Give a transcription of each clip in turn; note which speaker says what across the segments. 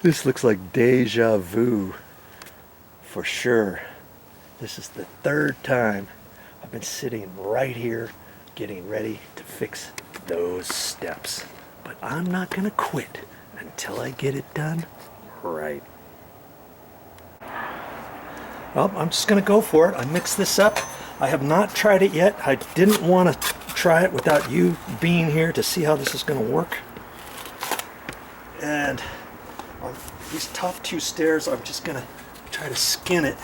Speaker 1: This looks like deja vu for sure. This is the third time I've been sitting right here getting ready to fix those steps. But I'm not gonna quit until I get it done right. Well, I'm just gonna go for it. I mixed this up. I have not tried it yet. I didn't want to try it without you being here to see how this is gonna work. And on these top two stairs, I'm just gonna try to skin it.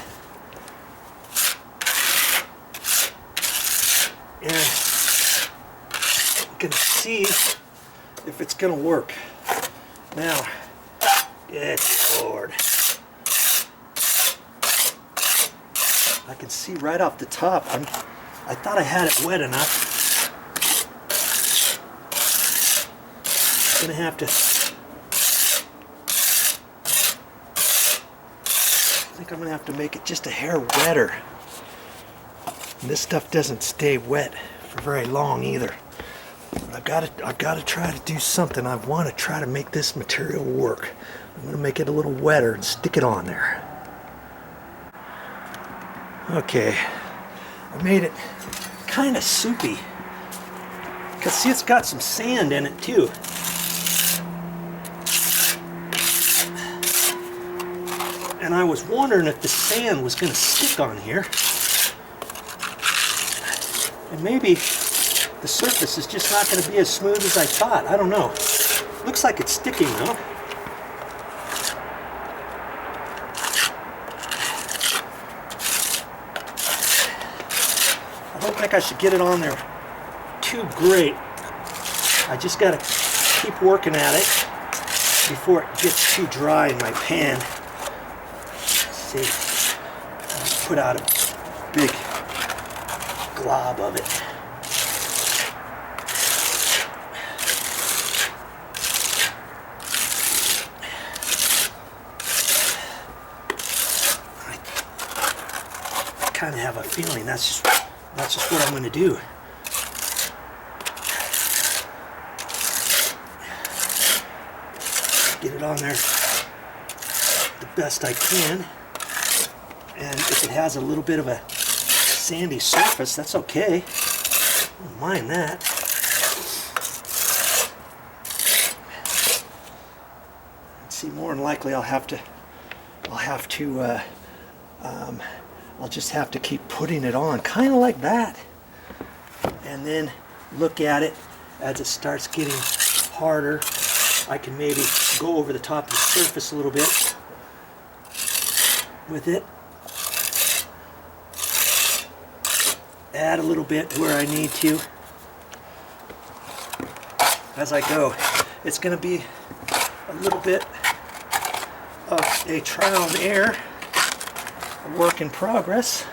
Speaker 1: And I'm gonna see if it's gonna work. Now, good Lord. I can see right off the top. I thought I had it wet enough. I'm gonna have to. I think I'm gonna have to make it just a hair wetter. And this stuff doesn't stay wet for very long either. I've got to try to do something. I want to try to make this material work. I'm going to make it a little wetter and stick it on there. Okay, I made it kind of soupy. Because see, it's got some sand in it too. And I was wondering if the sand was going to stick on here. And maybe the surface is just not going to be as smooth as I thought. I don't know. Looks like it's sticking though. I don't think I should get it on there too great. I just got to keep working at it before it gets too dry in my pan. Let's see. I'll put out a big glob of it. I kind of have a feeling that's just what I'm going to do. Get it on there the best I can, and if it has a little bit of a sandy surface, that's okay. I don't mind that. See, more than likely I'll just have to keep putting it on, kind of like that, and then look at it as it starts getting harder. I can maybe go over the top of the surface a little bit with it. Add a little bit where I need to as I go. It's going to be a little bit of a trial and error, a work in progress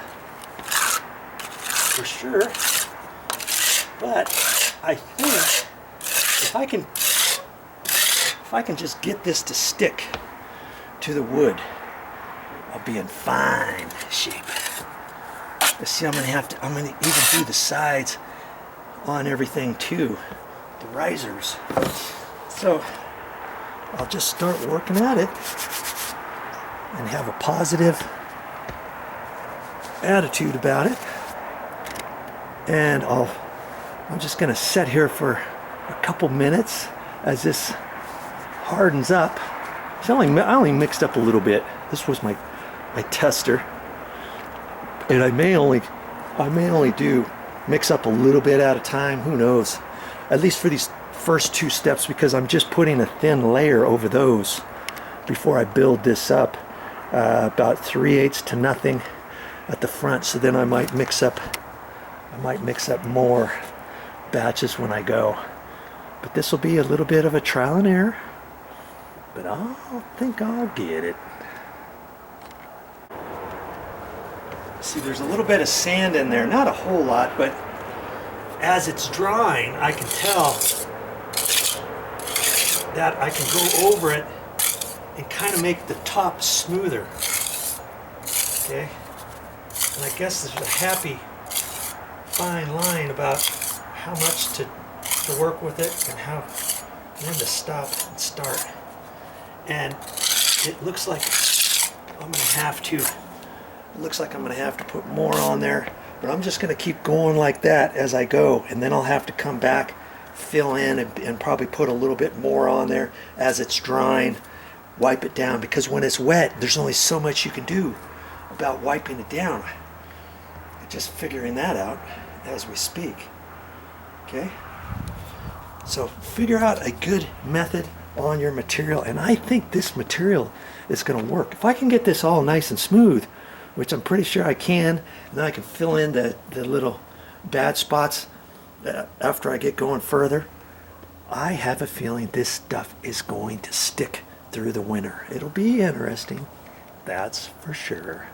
Speaker 1: for sure, but I think if I can just get this to stick to the wood, I'll be in fine shape. Let's see, I'm gonna even do the sides on everything too, the risers. So I'll just start working at it and have a positive attitude about it. And I'm just gonna sit here for a couple minutes as this hardens up. I only mixed up a little bit. This was my tester. And I may only mix up a little bit at a time, who knows, at least for these first two steps, because I'm just putting a thin layer over those before I build this up, about 3/8 to nothing at the front. So then I might mix up more batches when I go, but this will be a little bit of a trial and error, but I think I'll get it. See, there's a little bit of sand in there, not a whole lot, but as it's drying, I can tell that I can go over it and kind of make the top smoother. Okay? And I guess there's a happy fine line about how much to work with it and when to stop and start. And it looks like I'm gonna have to, put more on there, but I'm just gonna keep going like that as I go, and then I'll have to come back, fill in, and probably put a little bit more on there as it's drying, wipe it down, because when it's wet, there's only so much you can do about wiping it down. Just figuring that out as we speak. Okay? So figure out a good method on your material, and I think this material is going to work. If I can get this all nice and smooth, which I'm pretty sure I can, and then I can fill in the little bad spots after I get going further, I have a feeling this stuff is going to stick through the winter. It'll be interesting, that's for sure.